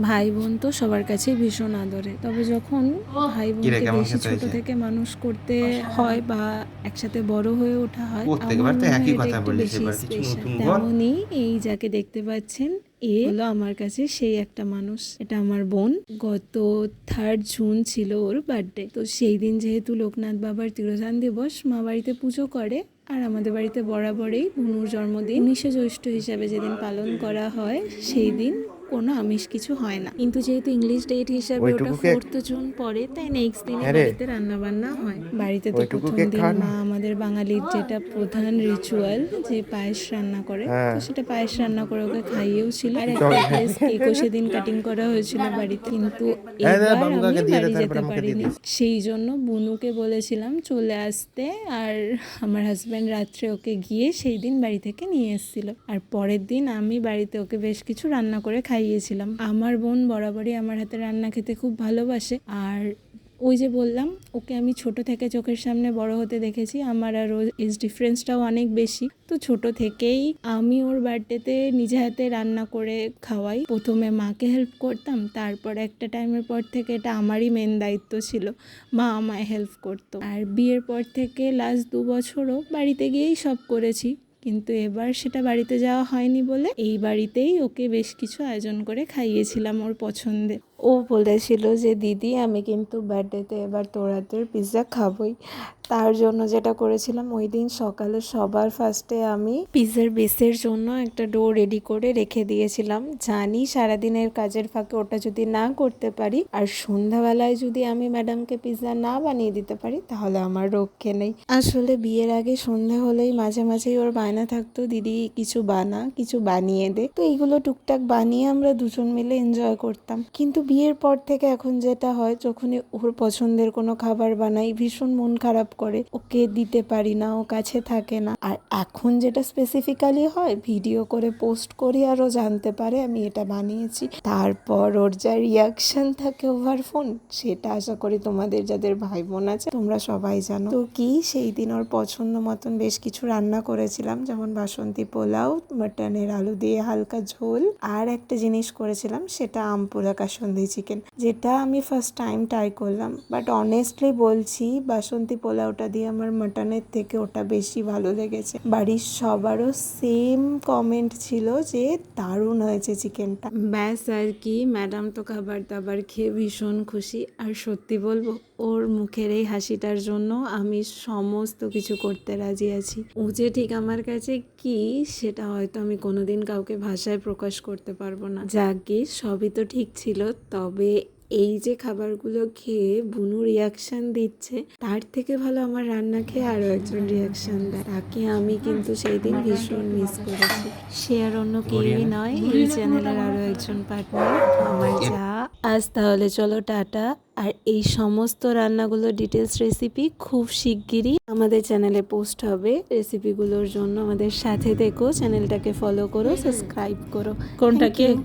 ভাই বোন তো সবার কাছেই ভীষণ আদরে, তবে যখন ভাই বোনকে বেশি ছোট থেকে মানুষ করতে হয় বা একসাথে বড় হয়ে ওঠা হয়, আমার মনে হয় এটা একটু বেশি স্পেশাল। তেমনই এই যাকে দেখতে পাচ্ছেন, এ হলো আমার কাছে সেই একটা মানুষ। এটা আমার বোন। গত 3 জুন ছিল ওর বার্থডে। তো সেই দিন যেহেতু লোকনাথ বাবার তিরোধান দিবস, মা বাড়িতে পুজো করে, আর আমাদের বাড়িতে বরাবরই বুনুর জন্মদিন 19 জ্যৈষ্ঠ হিসাবে যেদিন পালন করা হয়, সেই দিন কোনো আমিষ কিছু হয় না। কিন্তু যেহেতু ইংলিশ ডেট হিসাবে ওটা 4 জুন পড়ে, তাই নেক্সট দিনে বাড়িতে রান্না বান্না হয়। বাড়িতে তো প্রথম দিন মা আমাদের বাঙালির যেটা প্রধান রিচুয়াল, যে পায়েস রান্না করে, তো সেটা পায়েস রান্না করে ওকে খাইয়েও ছিল। আর একটা কেকও সেদিন কাটিং করা হয়েছিল বাড়িতে, কিন্তু এবার আমি বাড়ি যেতে পারিনি। সেই জন্য বুনুকে বলেছিলাম চলে আসতে, আর আমার হাজব্যান্ড রাত্রে ওকে গিয়ে সেই দিন বাড়ি থেকে নিয়ে এসেছিল। আর পরের দিন আমি বাড়িতে ওকে বেশ কিছু রান্না করে খাইয়েছিলাম। আমার বোন বরাবরই আমার হাতে রান্না খেতে খুব ভালোবাসে। আর ওই যে বললাম, ওকে আমি ছোট থেকে চোখের সামনে বড় হতে দেখেছি। আমার আর ওর এজ ডিফারেন্সটাও অনেক বেশি। তো ছোট থেকেই আমি ওর বার্থডেতে নিজে হাতে রান্না করে খাওয়াই। প্রথমে মাকে হেল্প করতাম, তারপর একটা টাইমের পর থেকে এটা আমারই মেন দায়িত্ব ছিল, মা আমায় হেল্প করতো। আর বিয়ের পর থেকে লাস্ট 2 বছরও বাড়িতে গিয়েই সব করেছি, কিন্তু এবার সেটা বাড়িতে যাওয়া হয়নি বলে এই বাড়িতেই ওকে বেশ কিছু আয়োজন করে খাইয়েছিলাম ওর পছন্দের। ও বলেছিল যে দিদি, আমি কিন্তু বার্থডেতে এবার তোর হাতের পিৎজা খাবই। তার জন্য যেটা করেছিলাম, ওই দিন সকালে সবার ফার্স্টে আমি পিৎজার বেসের জন্য একটা ডো রেডি করে রেখে দিয়েছিলাম। জানি সারাদিনের কাজের ফাঁকে ওটা যদি না করতে পারি, আর সন্ধ্যাবেলায় যদি আমি ম্যাডামকে পিৎজা না বানিয়ে দিতে পারি, তাহলে আমার রক্ষে নেই। আসলে বিয়ের আগে সন্ধে হলেই মাঝে মাঝেই ওর বায়না থাকতো, দিদি কিছু বানা, কিছু বানিয়ে দে। তো এইগুলো টুকটাক বানিয়ে আমরা দুজন মিলে এনজয় করতাম। কিন্তু বিয়ের পর থেকে এখন যেটা হয়, যখনই ওর পছন্দের কোনো খাবার বানাই, ভীষণ মন খারাপ করে, ওকে দিতে পারি না, ও কাছে থাকে না। আর এখন যেটা স্পেসিফিক্যালি হয়, ভিডিও করে পোস্ট করি আর ও জানতে পারে আমি এটা বানিয়েছি। তারপর ওর যা রিয়াকশন থাকে ওভার ফোন, সেটা আশা করি তোমাদের যাদের ভাই বোন আছে তোমরা সবাই জানো। তো কি সেই দিন ওর পছন্দ মতন বেশ কিছু রান্না করেছিলাম, যেমন বাসন্তী পোলাও, মাটনের আলু দিয়ে হালকা ঝোল, আর একটা জিনিস করেছিলাম সেটা আমপুরা কাসুন্দি চিকেন, যেটা আমি ফার্স্ট টাইম ট্রাই করলাম। বাট অনেস্টলি বলছি, বাসন্তী পোলাওটা দিয়ে আমার মাটনের থেকে ওটা বেশি ভালো লেগেছে। বাড়ির সবারও সেম কমেন্ট ছিল যে দারুণ হয়েছে চিকেনটা। ব্যাস আর কি, ম্যাডাম তো খাবার দাবার খেয়ে ভীষণ খুশি। আর সত্যি বলবো, ওর মুখের এই হাসিটার জন্য আমি সমস্ত কিছু করতে রাজি আছি। ও যে ঠিক আমার কাছে কি, সেটা হয়তো আমি কোনোদিন কাউকে ভাষায় প্রকাশ করতে পারবো না। যাকে সবই তো ঠিক ছিল, তবে এই যে খাবারগুলো খেয়ে বুনু রিয়াকশান দিচ্ছে, তার থেকে ভালো আমার রান্না খেয়ে আরও একজন রিয়াকশান দেয়। তাকে আমি কিন্তু সেই দিন ভীষণ মিস করেছি। সে আর অন্য কেউই নয়, এই চ্যানেলের আরও একজন পার্টনার, আমার যা। আজ তাহলে চলো টাটা। আর এই সমস্ত রান্নাগুলো ডিটেলস রেসিপি খুব শিগগিরই আমাদের চ্যানেলে পোস্ট হবে। রেসিপিগুলোর জন্য আমাদের সাথে থেকো, চ্যানেলটাকে ফলো করো, সাবস্ক্রাইব করো। কোনটা কেক?